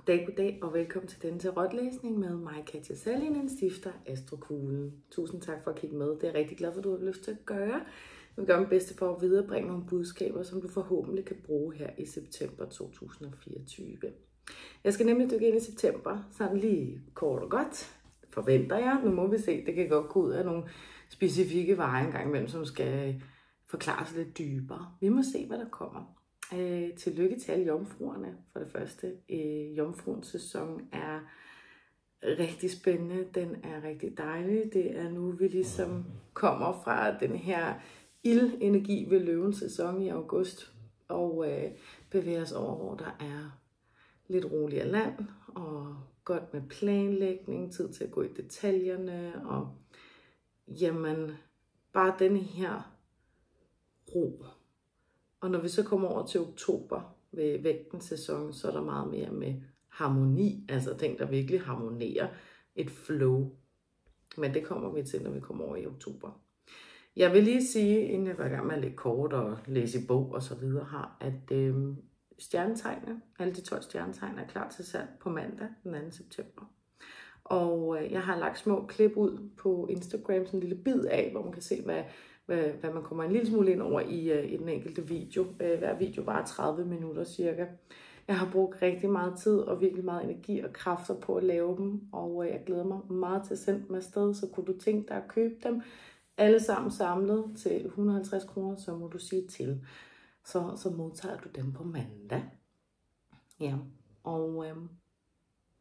Goddag og velkommen til denne tarotlæsning med mig, Katja Sallinen, stifter Astrokuglen. Tusind tak for at kigge med. Det er jeg rigtig glad for, at du har lyst til at gøre. Jeg vil gøre mit bedste for at viderebringe nogle budskaber, som du forhåbentlig kan bruge her i september 2024. Jeg skal nemlig dykke ind i september, sådan lige kort og godt, forventer jeg. Nu må vi se, det kan godt gå ud af nogle specifikke veje engang imellem, som skal forklares lidt dybere. Vi må se, hvad der kommer. Tillykke til alle jomfruerne for det første. Jomfruens sæson er rigtig spændende, den er rigtig dejlig. Det er nu, vi ligesom kommer fra den her ildenergi ved løvens sæson i august og bevæger os over, hvor der er lidt roligere land og godt med planlægning, tid til at gå i detaljerne og jamen bare den her ro. Og når vi så kommer over til oktober ved vægtens sæson, så er der meget mere med harmoni, altså ting, der virkelig harmonerer, et flow. Men det kommer vi til, når vi kommer over i oktober. Jeg vil lige sige, inden jeg var i gang med at lægge kort og læse i bog og så videre her, at stjernetegnene, alle de 12 stjernetegn er klar til salg på mandag den 2. september. Og jeg har lagt små klip ud på Instagram, sådan en lille bid af, hvor man kan se, hvad man kommer en lille smule ind over i den enkelte video. Hver video varer 30 minutter cirka. Jeg har brugt rigtig meget tid og virkelig meget energi og kræfter på at lave dem, og jeg glæder mig meget til at sende dem afsted, så kunne du tænke dig at købe dem alle sammen samlet til 150 kroner, så må du sige til. Så modtager du dem på mandag. Ja, og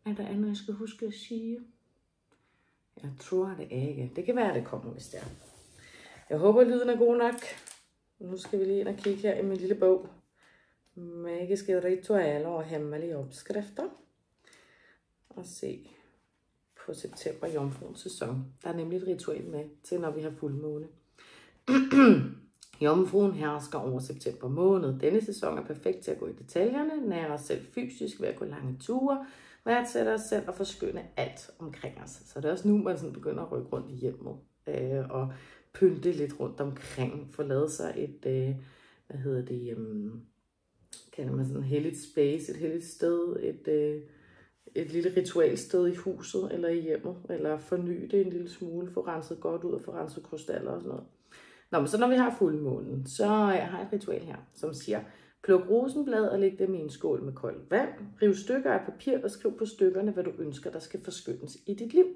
er der andet, jeg skal huske at sige? Jeg tror det ikke. Det kan være, at det kommer, hvis det er. Jeg håber, lyden er god nok. Nu skal vi lige ind og kigge her i min lille bog. Magiske ritualer og hemmelige opskrifter. Og se på september jomfruens sæson. Der er nemlig et ritual med til, når vi har fuldmåne. Jomfruen hersker over september måned. Denne sæson er perfekt til at gå i detaljerne, nære os selv fysisk ved at gå lange ture, værdsætte os selv og forskønne alt omkring os. Så det er også nu, man sådan begynder at rykke rundt i hjemmet og pynte lidt rundt omkring, få lavet sig et, kalder man sådan helligt space, et helligt sted, et lille ritualsted i huset eller i hjemmet, eller forny det en lille smule, få renset godt ud og få renset krystaller og sådan noget. Nå, men så når vi har fuldmånen, så jeg har et ritual her, som siger, pluk rosenblad og læg dem i en skål med koldt vand, riv stykker af papir og skriv på stykkerne, hvad du ønsker, der skal forskønnes i dit liv.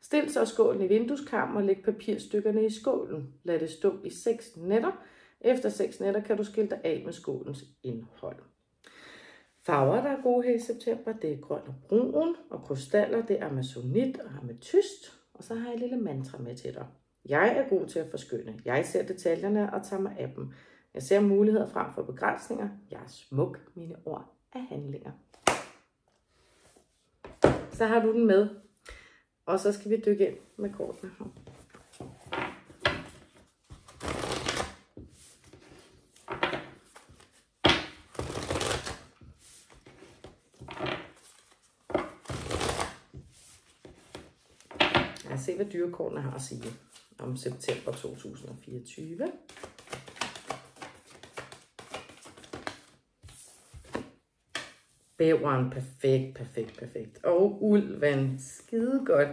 Stil så skålen i vindueskarmen og læg papirstykkerne i skålen. Lad det stå i 6 nætter. Efter 6 nætter kan du skille dig af med skålens indhold. Farver, der er gode her i september, det er grøn og brun, og krystaller, det er amazonit og ametyst. Og så har jeg et lille mantra med til dig. Jeg er god til at forskønne. Jeg ser detaljerne og tager mig af dem. Jeg ser muligheder frem for begrænsninger. Jeg er smuk. Mine ord er handlinger. Så har du den med. Og så skal vi dykke ind med kortene her. Lad os se, hvad dyrekortene har at sige om september 2024. Bæveren, perfekt. Og ulven, skide godt.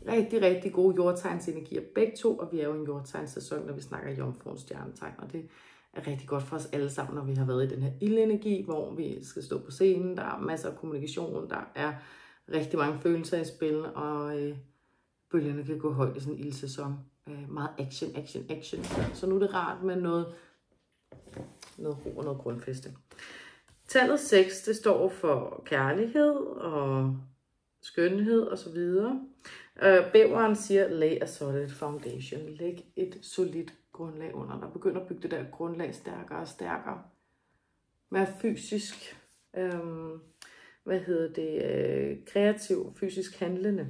Rigtig gode jordtegnsenergier begge to, og vi er jo en jordtegnssæson, når vi snakker jomfruens stjernetegn, og det er rigtig godt for os alle sammen, når vi har været i den her ildenergi, hvor vi skal stå på scenen, der er masser af kommunikation, der er rigtig mange følelser i spil, og bølgerne kan gå højt i sådan en ildsæson. Meget action. Så nu er det rart med noget ro og noget grundfæste. Tallet 6, det står for kærlighed og skønhed og så videre. Bæveren siger, lay a solid foundation. Læg et solidt grundlag under dig. Begynd at bygge det der grundlag stærkere og stærkere. Vær fysisk, kreativ, fysisk handlende.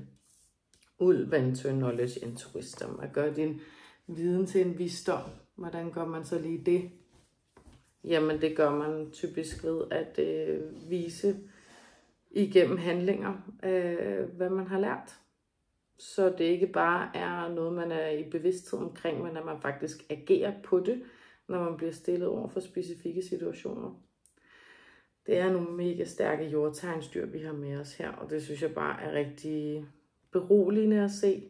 Ulven to knowledge into wisdom. At gøre din viden til en visdom. Hvordan gør man så lige det? Jamen det gør man typisk ved at vise igennem handlinger, hvad man har lært. Så det ikke bare er noget, man er i bevidsthed omkring, men at man faktisk agerer på det, når man bliver stillet over for specifikke situationer. Det er nogle mega stærke jordtegnsdyr, vi har med os her, og det synes jeg bare er rigtig beroligende at se.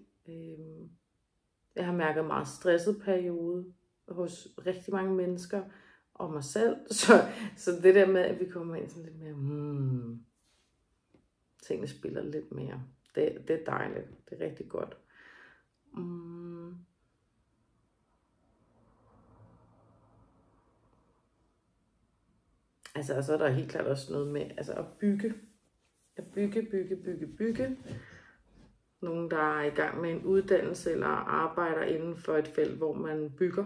Jeg har mærket en meget stresset periode hos rigtig mange mennesker, og mig selv. Så det der med, at vi kommer ind sådan lidt mere, tingene spiller lidt mere. Det er dejligt. Det er rigtig godt. Altså, og så er der helt klart også noget med at bygge. At bygge. Nogen, der er i gang med en uddannelse eller arbejder inden for et felt, hvor man bygger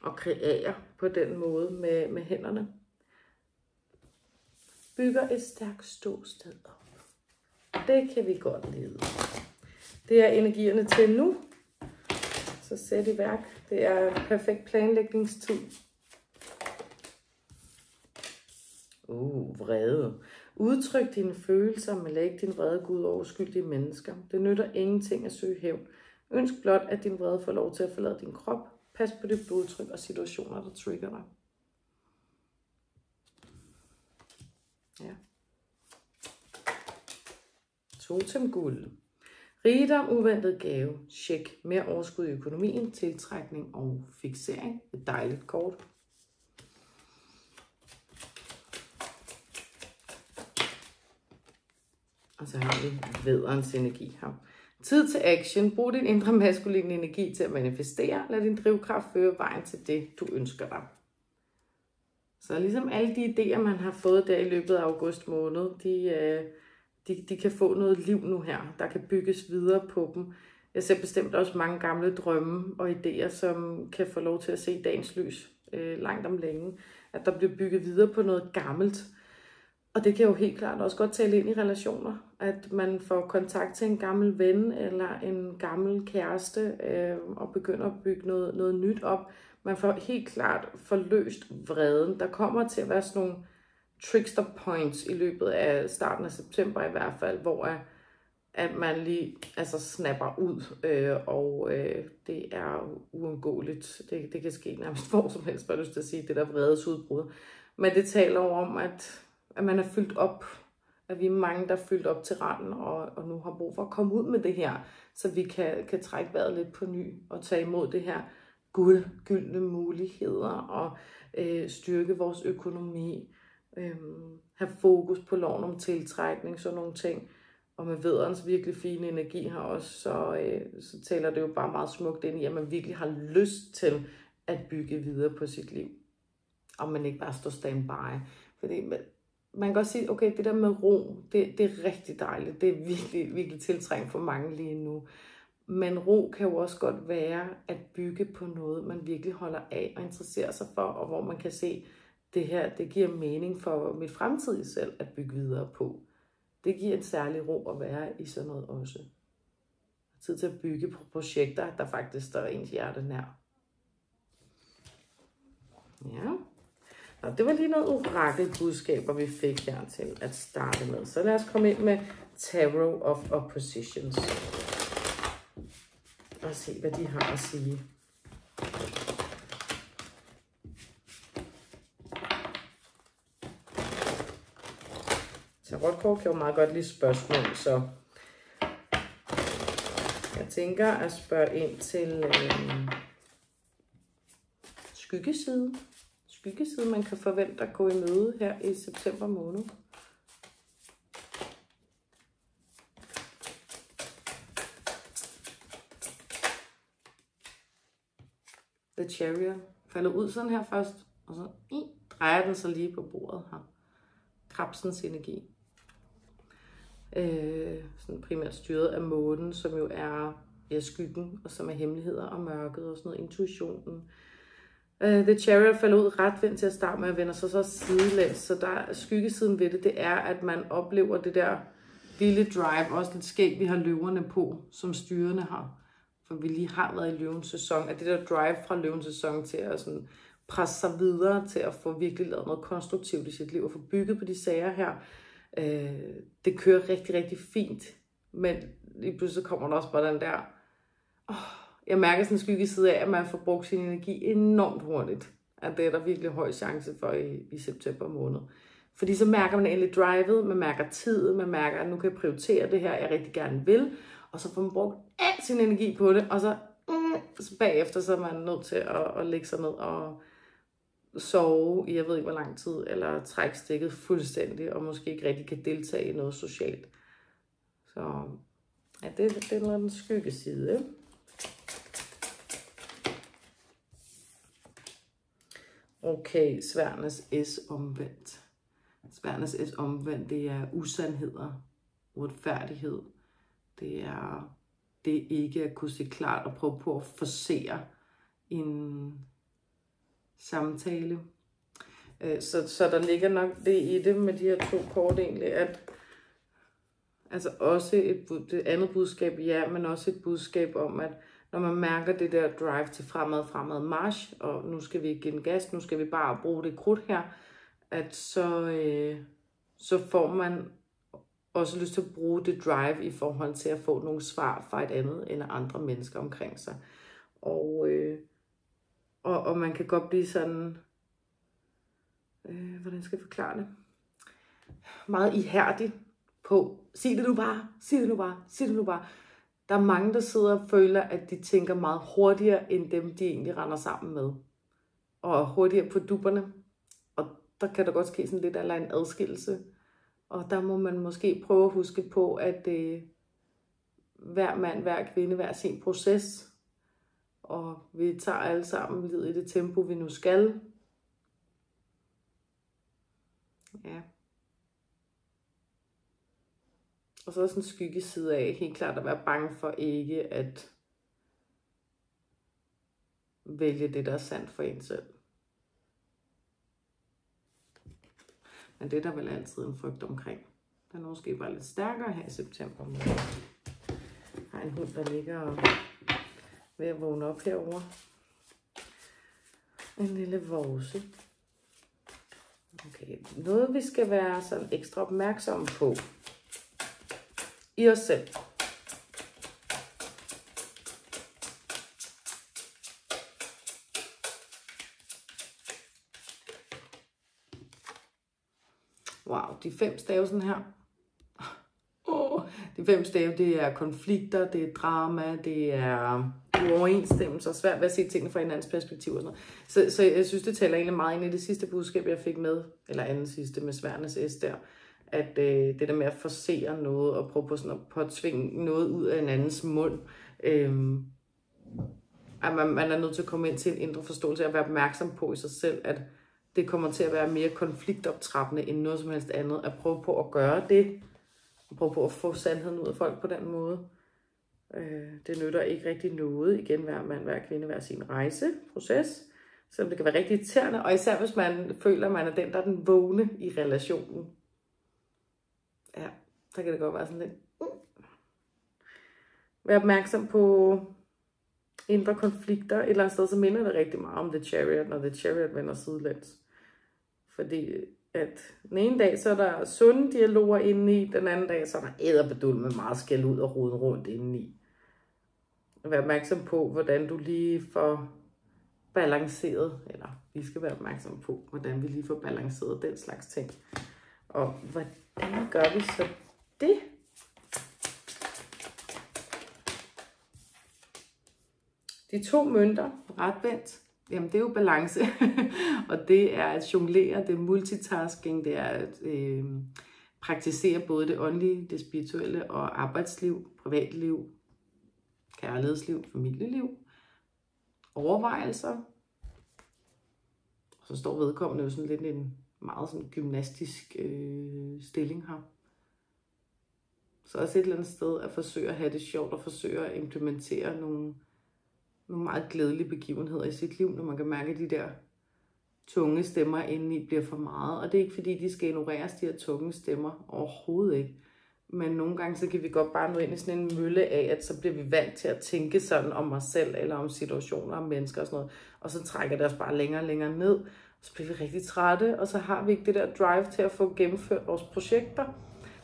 og kreerer på den måde med hænderne. Bygger et stærkt ståsted op. Det kan vi godt lide. Det er energierne til nu. Så sæt i værk. Det er perfekt planlægningstid. Vrede. Udtryk dine følelser, men læg din vrede ud over skyldige mennesker. Det nytter ingenting at søge hævn. Ønsk blot, at din vrede får lov til at forlade din krop. Pas på dit blodtryk og situationer, der trigger dig. Ja. Totemguld. Rigdom, uventet gave. Tjek. Mere overskud i økonomien, tiltrækning og fiksering. Et dejligt kort. Og så har vi vædderens energi her. Tid til action. Brug din indre maskuline energi til at manifestere. Lad din drivkraft føre vejen til det, du ønsker dig. Så ligesom alle de idéer, man har fået der i løbet af august måned, de kan få noget liv nu her. Der kan bygges videre på dem. Jeg ser bestemt også mange gamle drømme og idéer, som kan få lov til at se dagens lys langt om længe. At der bliver bygget videre på noget gammelt. Og det kan jo helt klart også godt tale ind i relationer, at man får kontakt til en gammel ven eller en gammel kæreste og begynder at bygge noget nyt op. Man får helt klart forløst vreden. Der kommer til at være sådan nogle trickster points i løbet af starten af september i hvert fald, hvor at man lige snapper ud, og det er uundgåeligt. Det kan ske nærmest hvor som helst, for jeg lyst til at sige, det der vredesudbrud. Men det taler jo om, at man er fyldt op, at vi er mange, der er fyldt op til randen, og nu har brug for at komme ud med det her, så vi kan trække vejret lidt på ny og tage imod det her gyldne muligheder og styrke vores økonomi, have fokus på loven om tiltrækning, sådan nogle ting. Og med vædderens virkelig fine energi her også, så taler det jo bare meget smukt ind i, at man virkelig har lyst til at bygge videre på sit liv. Og man ikke bare står standby. Fordi man kan godt sige, okay, det der med ro, det er rigtig dejligt. Det er virkelig, virkelig tiltrængt for mange lige nu. Men ro kan jo også godt være at bygge på noget, man virkelig holder af og interesserer sig for, og hvor man kan se, det her, det giver mening for mit fremtidige selv at bygge videre på. Det giver en særlig ro at være i sådan noget også. Tid til at bygge på projekter, der faktisk står ens hjerte nær. Ja. Og det var lige noget orakelbudskaber, vi fik her til at starte med. Så lad os komme ind med Tarot of Oppositions. Og se, hvad de har at sige. Tarotkort kan jo meget godt lide spørgsmål, så jeg tænker at spørge ind til skyggeside. Skyggeside, man kan forvente at gå i møde her i september måned. The Chariot falder ud sådan her først, og så drejer den sig lige på bordet her. Krebsens energi. Sådan primært styret af månen, som jo er skyggen, og som er hemmeligheder og mørket og sådan noget, intuitionen. The Chariot falder ud retvendt til at starte med, at vende sig så sidelæns. Så der er skyggesiden ved det, det er, at man oplever det der lille drive, også lidt skægt, vi har løverne på, som styrende har. For vi lige har været i løvens sæson, at det der drive fra løvens sæson til at sådan presse sig videre, til at få virkelig lavet noget konstruktivt i sit liv, og få bygget på de sager her. Det kører rigtig, rigtig fint, men lige pludselig kommer der også bare den der, jeg mærker sådan en skyggeside af, at man får brugt sin energi enormt hurtigt. at det er der virkelig høj chance for i september måned. Fordi så mærker man egentlig drivet, man mærker tiden, man mærker, at nu kan jeg prioritere det her, jeg rigtig gerne vil. Og så får man brugt al sin energi på det, og så bagefter så er man nødt til at lægge sig ned og sove i jeg ved ikke hvor lang tid, eller trække stikket fuldstændig, og måske ikke rigtig kan deltage i noget socialt. Så ja, det er noget af den skyggeside, ikke? Okay, Sværnes S omvendt. Sværnes S omvendt, det er usandheder, uretfærdighed. Det er ikke at kunne se klart og prøve på at forcere en samtale. Så der ligger nok det i det med de her to kort egentlig, at altså også det andet budskab, ja, men også et budskab om, at når man mærker det der drive til fremad march, og nu skal vi give den gas, nu skal vi bare bruge det krudt her, at så får man også lyst til at bruge det drive i forhold til at få nogle svar fra et andet end andre mennesker omkring sig. Og man kan godt blive sådan, hvordan skal jeg forklare det? Meget ihærdig på, sig det nu bare, sig det nu bare, sig det nu bare. Der er mange, der sidder og føler, at de tænker meget hurtigere, end dem, de egentlig render sammen med. Og hurtigere på dupperne. Og der kan der godt ske sådan lidt eller en adskillelse. Og der må man måske prøve at huske på, at hver mand, hver kvinde, hver sin proces. Og vi tager alle sammen livet i det tempo, vi nu skal. Ja. Og så er der sådan en skyggeside af helt klart at være bange for ikke at vælge det, der er sandt for en selv. Men det er der vel altid en frygt omkring. Den er måske bare lidt stærkere her i september. Jeg har en hund, der ligger ved at vågne op herovre. En lille vovse. Okay, noget vi skal være sådan ekstra opmærksomme på i os selv. Wow, de 5 stave sådan her. De 5 stave, det er konflikter, det er drama, det er uoverensstemmelser, svært ved at se tingene fra hinandens perspektiv og sådan noget. Så jeg synes, det taler egentlig meget ind i det sidste budskab, jeg fik med, eller anden sidste med Sværnes S der, at det der med at forsere noget og prøve på sådan at påtvinge noget ud af en andens mund, at man er nødt til at komme ind til en indre forståelse og være opmærksom på i sig selv, at det kommer til at være mere konfliktoptrappende end noget som helst andet. At prøve på at gøre det, og prøve på at få sandheden ud af folk på den måde. Det nytter ikke rigtig noget. Igen, hver mand, hver kvinde, hver sin rejseproces. Så det kan være rigtig irriterende, og især hvis man føler, at man er den, der er den vågne i relationen. Ja, så kan det godt være sådan lidt. Vær opmærksom på indre konflikter. Et eller andet sted, så minder det rigtig meget om The Chariot, når The Chariot vender sidelæns. Fordi at den ene dag, så er der sunde dialoger indeni, den anden dag, så er der æderbedul med meget skæld ud og roden rundt indeni. Vær opmærksom på, hvordan du lige får balanceret, eller vi skal være opmærksom på, hvordan vi lige får balanceret den slags ting. Og hvordan gør vi så det? De 2 mønter, retvendt, jamen det er jo balance, og det er at jonglere, det er multitasking, det er at praktisere både det åndelige, det spirituelle og arbejdsliv, privatliv, kærlighedsliv, familieliv, overvejelser. Og så står vedkommende jo sådan lidt en meget sådan gymnastisk stilling her. Så også et eller andet sted at forsøge at have det sjovt og forsøge at implementere nogle meget glædelige begivenheder i sit liv, når man kan mærke, at de der tunge stemmer indeni bliver for meget. Og det er ikke fordi, de skal ignoreres, de her tunge stemmer. Overhovedet ikke. Men nogle gange, så kan vi godt bare nå ind i sådan en mølle af, at så bliver vi vant til at tænke sådan om os selv, eller om situationer, om mennesker og sådan noget. Og så trækker det os bare længere og længere ned. Og så bliver vi rigtig trætte, og så har vi ikke det der drive til at få gennemført vores projekter.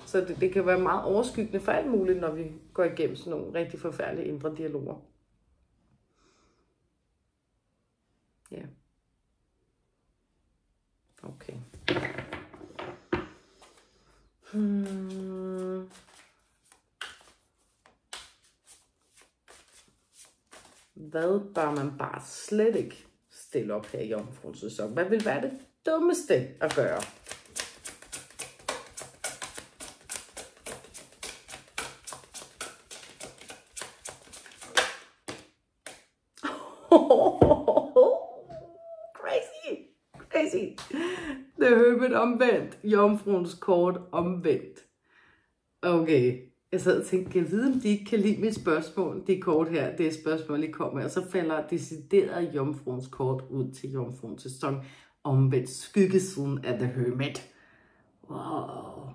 Så det kan være meget overskyggende for alt muligt, når vi går igennem sådan nogle rigtig forfærdelige indre dialoger. Ja. Okay. Hvad bør man bare slet ikke stille op her i Jomfruens sæson? Hvad vil være det dummeste at gøre? Crazy. The Hermit omvendt. Jomfruens kort omvendt. Okay. Jeg sad og tænkte, kan jeg vide, om de ikke kan lide mit spørgsmål? Det kort her, det spørgsmål, I kommer med. Og så falder decideret Jomfruens kort ud til Jomfruens sæson omvendt. Skyggesiden af The Hermit. Wow.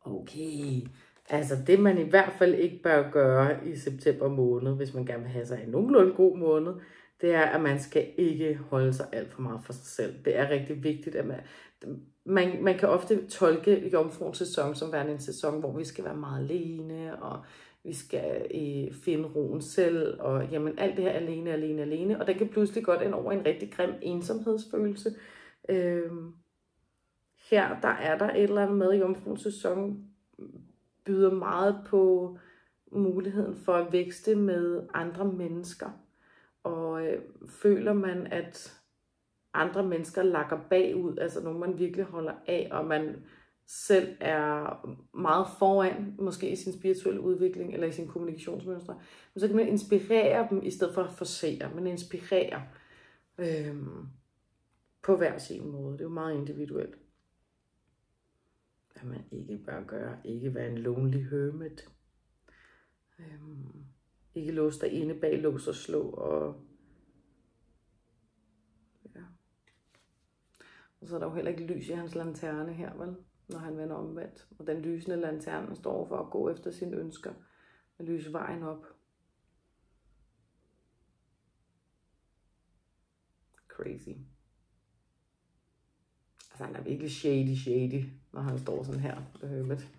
Okay. Altså det, man i hvert fald ikke bør gøre i september måned, hvis man gerne vil have sig en nogenlunde god måned, det er, at man skal ikke holde sig alt for meget for sig selv. Det er rigtig vigtigt, at man kan ofte tolke Jomfruens sæson som værende en sæson, hvor vi skal være meget alene, og vi skal finde roen selv, og jamen alt det her alene. Og den kan pludselig godt ende over en rigtig grim ensomhedsfølelse. Her, der er der et eller andet med Jomfruens sæson, byder meget på muligheden for at vækste med andre mennesker. Og føler man, at andre mennesker lakker bagud, altså nogen man virkelig holder af, og man selv er meget foran, måske i sin spirituelle udvikling, eller i sin kommunikationsmønstre, så kan man inspirere dem, i stedet for at forsere, men inspirere på hver sin måde. Det er jo meget individuelt. Hvad man ikke bør gøre, ikke være en lonely hermit. Ikke låse dig inde bag lås og slå, og ja. Og så er der jo heller ikke lys i hans lanterne her, vel? Når han vender omvendt. Og den lysende lanterne står for at gå efter sine ønsker og lyse vejen op. Crazy. Altså han er virkelig shady, når han står sådan her på Hermit.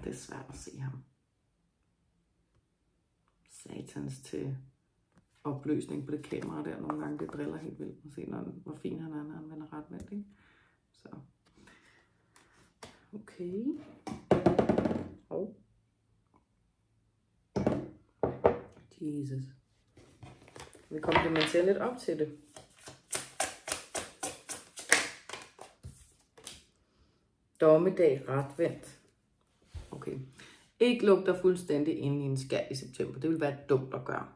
Det er svært at se ham. Satans til opløsning på det kamera der. Nogle gange det driller helt vildt at se, hvor fin han er, når han vender retvendt, ikke? Så. Okay. Jesus. Vi komplementerer lidt op til det. Dommedag retvendt. Okay. Ikke luk dig fuldstændig ind i en skal i september. Det vil være dumt at gøre.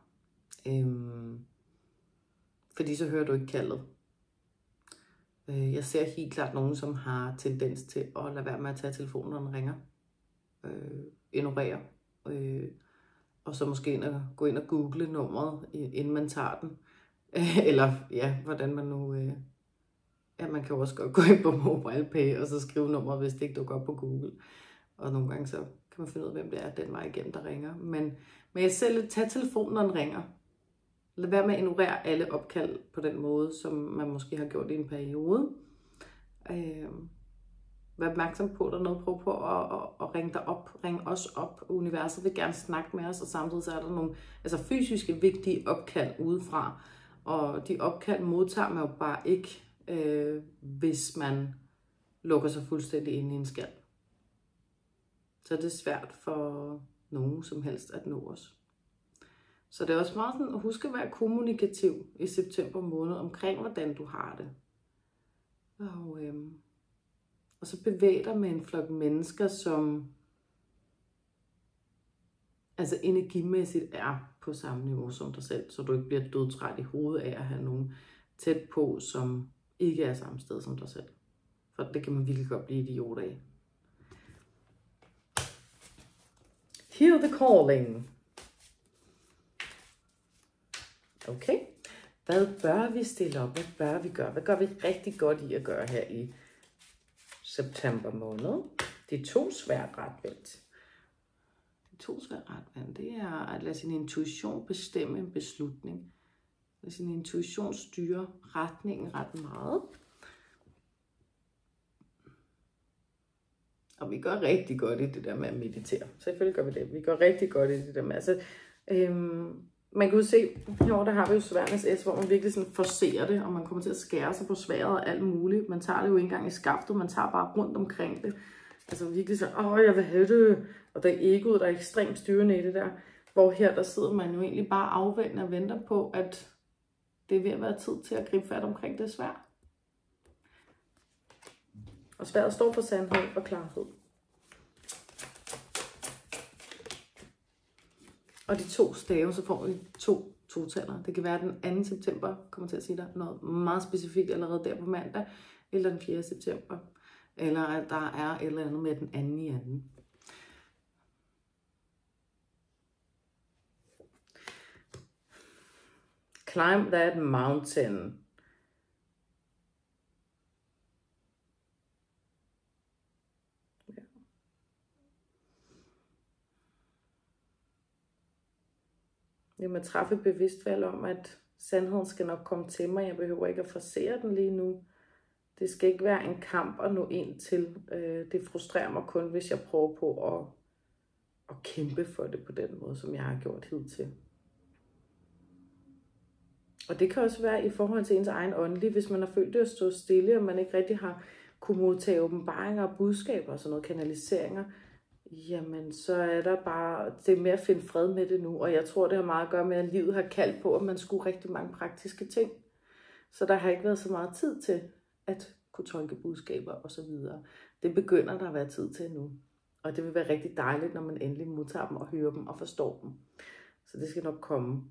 Fordi så hører du ikke kaldet. Jeg ser helt klart nogen, som har tendens til at lade være med at tage telefonen, når den ringer. Ignorere. Og så måske gå ind og google nummeret, inden man tager den. Eller ja, hvordan man nu... Ja, man kan jo også godt gå ind på MobilePay, og så skrive nummeret, hvis det ikke dukker op på Google. Og nogle gange så kan man finde ud af, hvem det er, den vej igennem, der ringer. Men jeg selv tage telefonen, når den ringer. Lad være med at ignorere alle opkald på den måde, som man måske har gjort i en periode. Vær opmærksom på, at der er noget, prøv på at ringe dig op. Ring os op. Universet vil gerne snakke med os, og samtidig så er der nogle fysiske, vigtige opkald udefra. Og de opkald modtager man jo bare ikke, hvis man lukker sig fuldstændig ind i en skal. Så det er svært for nogen som helst at nå os. Så det er også meget sådan at huske at være kommunikativ i september måned omkring, hvordan du har det. Og så bevæg dig med en flok mennesker, som altså energimæssigt er på samme niveau som dig selv, så du ikke bliver dødtræt i hovedet af at have nogen tæt på, som ikke er samme sted som dig selv. For det kan man virkelig godt blive idiot af. Hear the calling. Okay. Hvad bør vi stille op? Hvad bør vi gøre? Hvad gør vi rigtig godt i at gøre her i september måned? De to svært retvendt. Det er at lade sin intuition bestemme en beslutning. Lade sin intuition styre retningen ret meget. Og vi gør rigtig godt i det der med at meditere. Selvfølgelig gør vi det. Vi gør rigtig godt i det der med. Altså, man kan jo se, herovre der har vi jo sværdenes S, hvor man virkelig sådan forcerer det, og man kommer til at skære sig på sværdet og alt muligt. Man tager det jo ikke engang i skaftet, man tager bare rundt omkring det. Altså virkelig så, jeg vil have det. Og der er egoet, der er ekstremt styrende i det der. Hvor her, der sidder man jo egentlig bare afventende og venter på, at det er ved at være tid til at gribe fat omkring det sværd. Og sværdet står for sandhed og klarhed. Og de 2 stave, så får vi 2 totaller. Det kan være den 2. september, kommer til at sige dig noget meget specifikt allerede der på mandag, eller den 4. september. Eller at der er et eller andet med den 2. i 2. Climb that mountain. Ja. Jeg må træffe et bevidst valg om, at sandheden skal nok komme til mig. Jeg behøver ikke at forsere den lige nu. Det skal ikke være en kamp at nå ind til. Det frustrerer mig kun, hvis jeg prøver på at kæmpe for det på den måde, som jeg har gjort hidtil. Og det kan også være i forhold til ens egen åndelige, hvis man har følt det at stå stille, og man ikke rigtig har kunne modtage åbenbaringer og budskaber og sådan noget, kanaliseringer, jamen så er der bare, det er med at finde fred med det nu. Og jeg tror, det har meget at gøre med, at livet har kaldt på, at man skulle rigtig mange praktiske ting. Så der har ikke været så meget tid til at kunne tolke budskaber og så videre. Det begynder der at være tid til nu. Og det vil være rigtig dejligt, når man endelig modtager dem og hører dem og forstår dem. Så det skal nok komme.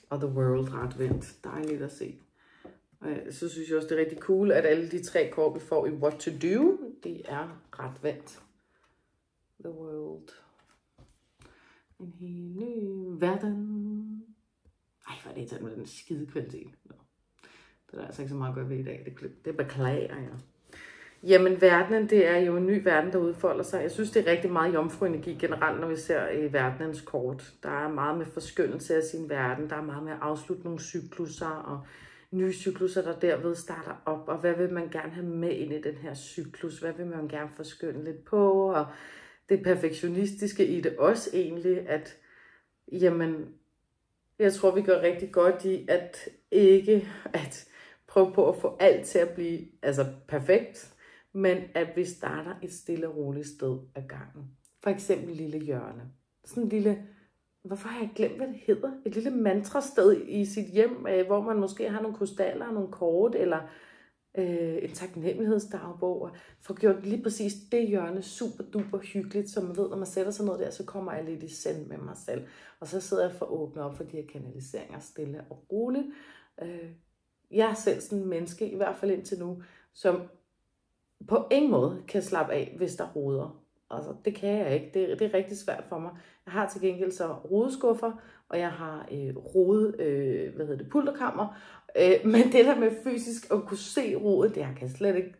Og The World ret vendt. Dejligt at se. Så synes jeg også, det er rigtig cool, at alle de 3 kort, vi får i What to Do, de er ret vendt. The World. En helt ny verden. Ej, hvor er det til med den skide kvalitet. Det er der altså ikke så meget at gøre ved i dag. Det beklager jeg. Jamen, verdenen, det er jo en ny verden, der udfolder sig. Jeg synes, det er rigtig meget jomfruenergi generelt, når vi ser i verdenens kort. Der er meget med forskyndelse af sin verden. Der er meget med at afslutte nogle cykluser og nye cykluser, der derved starter op. Og hvad vil man gerne have med ind i den her cyklus? Hvad vil man gerne forskynde lidt på? Og det perfektionistiske i det også egentlig, at jamen, jeg tror, vi gør rigtig godt i at ikke at prøve på at få alt til at blive perfekt, men at vi starter et stille og roligt sted ad gangen. For eksempel et lille hjørne. Sådan en lille, hvorfor har jeg glemt, hvad det hedder? Et lille mantrasted i sit hjem, hvor man måske har nogle krystaller, nogle kort, eller en taknemmelighedsdagbog, og få gjort lige præcis det hjørne super duper hyggeligt, så man ved, når man sætter sig ned der, så kommer jeg lidt i send med mig selv. Og så sidder jeg for at åbne op for de her kanaliseringer stille og roligt. Jeg er selv sådan en menneske, i hvert fald indtil nu, som på ingen måde kan slappe af, hvis der roder. Altså, det kan jeg ikke. Det er rigtig svært for mig. Jeg har til gengæld så rodeskuffer, og jeg har pulterkammer. Men det der med fysisk at kunne se rodet, det jeg kan slet ikke.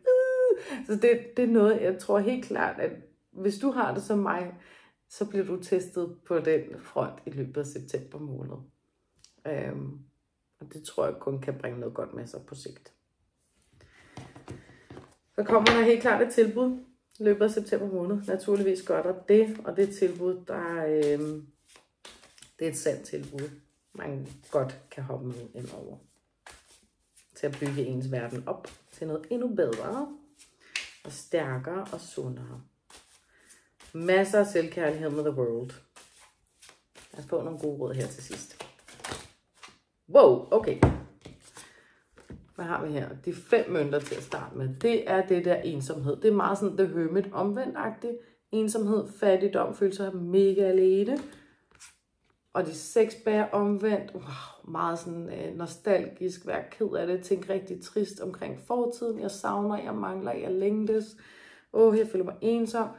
Så det er noget, jeg tror helt klart, at hvis du har det som mig, så bliver du testet på den front i løbet af september måned. Og det tror jeg kun kan bringe noget godt med sig på sigt. Så kommer der helt klart et tilbud i løbet af september måned. Naturligvis gør der det, og det tilbud, det er et sandt tilbud, man godt kan hoppe med ind over. Til at bygge ens verden op til noget endnu bedre, og stærkere og sundere. Masser af selvkærlighed med The World. Lad os få nogle gode råd her til sidst. Wow, okay. Hvad har vi her? De 5 mønter til at starte med. Det er det der ensomhed. Det er meget sådan The Hermit omvendt-agtigt. Ensomhed, fattigdom, føle sig mega alene. Og de 6 bærer omvendt. Wow, meget sådan nostalgisk, være ked af det. Tænk rigtig trist omkring fortiden. Jeg savner, jeg mangler, jeg længtes. Jeg føler mig ensom.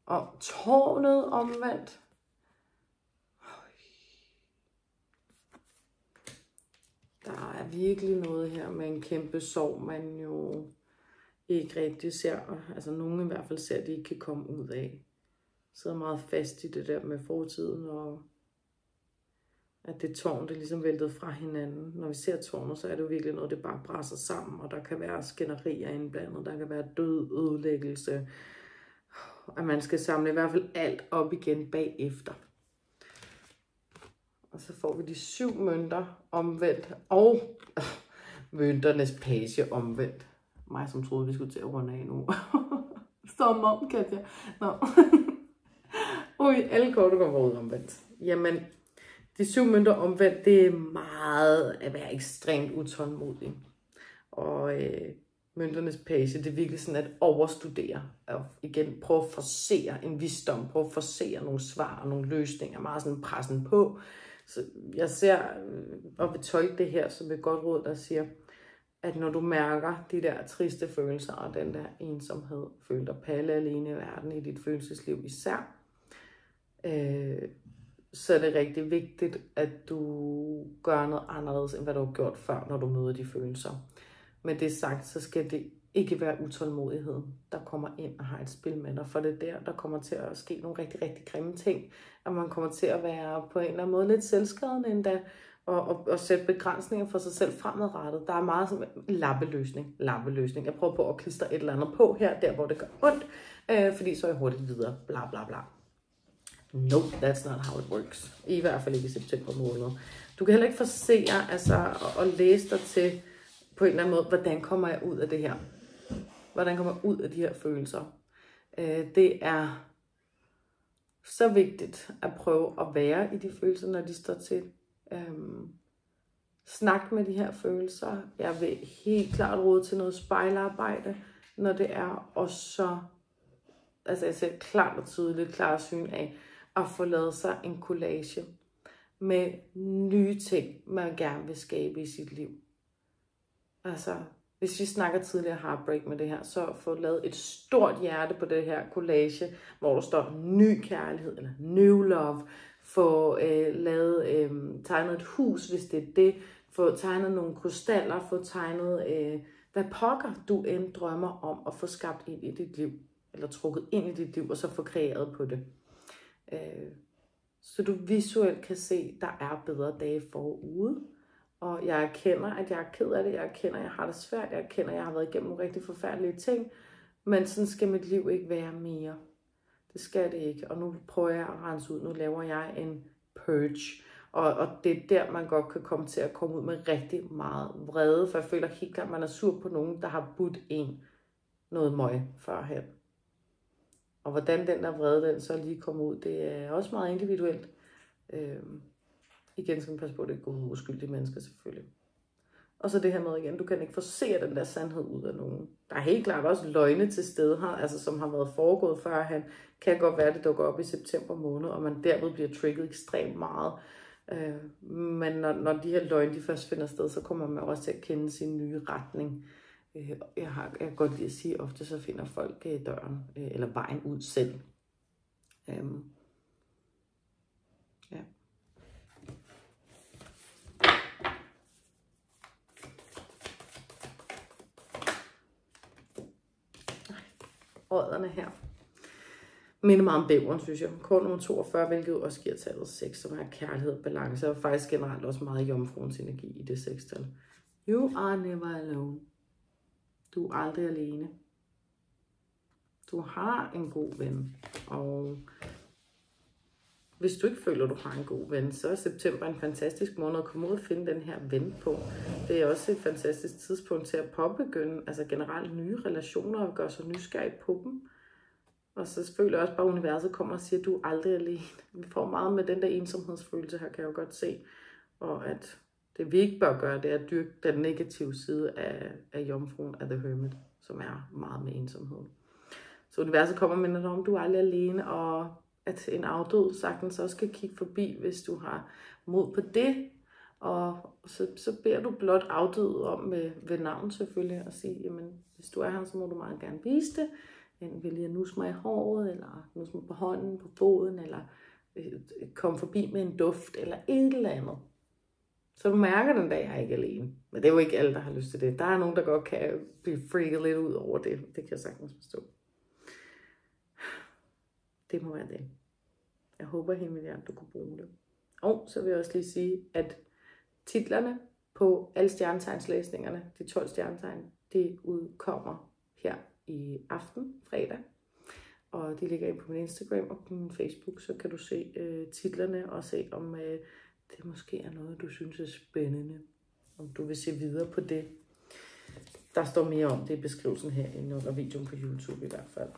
Og tårnet omvendt. Der er virkelig noget her med en kæmpe sorg, man jo ikke rigtig ser. Altså nogen i hvert fald ser, at de ikke kan komme ud af. Sidder meget fast i det der med fortiden, og at det tårn, det ligesom væltet fra hinanden. Når vi ser tårnet, så er det jo virkelig noget, det bare brænder sammen, og der kan være skænderier indblandet, der kan være død, ødelæggelse. at man skal samle i hvert fald alt op igen bagefter. Og så får vi de 7 mønter omvendt, og mønternes page omvendt. Mig som troede, vi skulle til at runde af nu. Som om, Katja. Nå. Ui, alle korte kommer ud omvendt. Jamen, de 7 mønter omvendt, det er meget at være ekstremt utålmodig. Og mønternes page, det er virkelig sådan at overstudere. Og igen, prøve at forsere en visdom, prøve at forsere nogle svar og nogle løsninger, meget sådan pressen på. Så jeg ser og vil tolke det her som et godt råd, der siger, at når du mærker de der triste følelser og den der ensomhed, føler dig palle alene i verden i dit følelsesliv især, så er det rigtig vigtigt, at du gør noget anderledes, end hvad du har gjort før, når du møder de følelser. Men det sagt, så skal det ikke være utålmodigheden, der kommer ind og har et spil med dig. For det er der kommer til at ske nogle rigtig, rigtig grimme ting. Og man kommer til at være på en eller anden måde lidt selvskadende endda. Og sætte begrænsninger for sig selv fremadrettet. Der er meget som lappeløsning. Jeg prøver på at klistre et eller andet på her, der hvor det gør ondt. Fordi så er jeg hurtigt videre. Bla bla bla. No, that's not how it works. I hvert fald ikke i september måned. Du kan heller ikke forsere og læse dig til på en eller anden måde, hvordan kommer jeg ud af det her? Hvordan kommer jeg ud af de her følelser? Det er så vigtigt at prøve at være i de følelser, når de står til. Snak med de her følelser. Jeg vil helt klart råde til noget spejlarbejde, når det er. Og så, jeg ser klart og tydeligt, klart syn af, at få lavet sig en collage med nye ting, man gerne vil skabe i sit liv. Hvis vi snakker tidligere heartbreak med det her, så få lavet et stort hjerte på det her collage, hvor der står ny kærlighed, eller new love. Få tegnet et hus, hvis det er det. Få tegnet nogle krystaller, få tegnet, hvad pokker du end drømmer om at få skabt ind i dit liv. Eller trukket ind i dit liv, og så få kreeret på det. Så du visuelt kan se, der er bedre dage forude. Og jeg erkender, at jeg er ked af det. Jeg erkender, at jeg har det svært. Jeg erkender, at jeg har været igennem nogle rigtig forfærdelige ting. Men sådan skal mit liv ikke være mere. Det skal det ikke. Og nu prøver jeg at rense ud. Nu laver jeg en purge. Og det er der, man godt kan komme til at komme ud med rigtig meget vrede. For jeg føler helt klart, at man er sur på nogen, der har budt en noget møg førhen. Og hvordan den der vrede, den så lige kommer ud, det er også meget individuelt. Igen skal man passe på, at det er gode uskyldige mennesker selvfølgelig. Og så det her med igen, du kan ikke forsere den der sandhed ud af nogen. Der er helt klart også løgne til stede her, som har været foregået førhen. Kan godt være, at det dukker op i september måned, og man derved bliver trigget ekstremt meget. Men når de her løgne de først finder sted, så kommer man også til at kende sin nye retning. Jeg kan godt lide at sige, ofte så finder folk døren, eller vejen ud selv. Ja. Rødderne her minder meget om bæveren, synes jeg. Kort nummer 42, hvilket også giver tallet 6, som er kærlighed, balance, og faktisk generelt også meget jomfruens energi i det 6-tal. You are never alone. Du er aldrig alene. Du har en god ven, og hvis du ikke føler, at du har en god ven, så er september en fantastisk måned at komme ud og finde den her ven på. Det er også et fantastisk tidspunkt til at påbegynde generelt nye relationer og gøre sig nysgerrig på dem. Og så selvfølgelig også bare universet kommer og siger, at du er aldrig alene. Vi får meget med den der ensomhedsfølelse her, kan jeg jo godt se. Og at det vi ikke bør gøre, det er at dyrke den negative side af jomfruen af The Hermit, som er meget med ensomhed. Så universet kommer med dig om, du er aldrig alene, og at en afdød sagtens også skal kigge forbi, hvis du har mod på det. Og så beder du blot afdød om ved navn selvfølgelig, og sige, jamen hvis du er her, så må du meget gerne vise det. Enten vil jeg nusse mig i håret, eller nusse mig på hånden, på foden, eller komme forbi med en duft, eller et eller andet. Så du mærker den dag, jeg er ikke alene. Men det er jo ikke alle, der har lyst til det. Der er nogen, der godt kan blive freaket lidt ud over det. Det kan jeg sagtens forstå. Det må være det. Jeg håber helt vildt, at du kunne bruge det. Og så vil jeg også lige sige, at titlerne på alle stjernetegnslæsningerne, de 12 stjernetegn, de udkommer her i aften, fredag. og de ligger ind på min Instagram og på min Facebook, så kan du se titlerne og se, om det måske er noget, du synes er spændende. Om du vil se videre på det. Der står mere om det i beskrivelsen her, end under videoen på YouTube i hvert fald.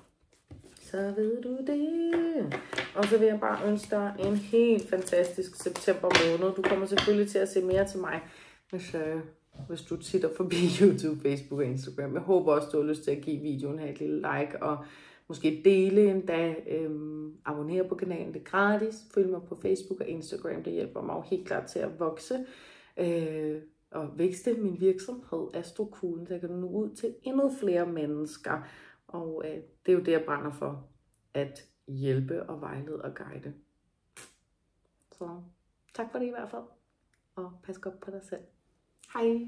Så ved du det. Og så vil jeg bare ønske dig en helt fantastisk september måned. Du kommer selvfølgelig til at se mere til mig, hvis du titter forbi YouTube, Facebook og Instagram. Jeg håber også, du har lyst til at give videoen her et lille like, og måske dele endda, abonnere på kanalen, det er gratis. Følg mig på Facebook og Instagram, det hjælper mig jo helt klart til at vokse og vækste min virksomhed, Astrokuglen, så jeg kan nå ud til endnu flere mennesker. Og det er jo det, jeg brænder for, at hjælpe og vejlede og guide. Så tak for det i hvert fald, og pas godt på dig selv. Hej!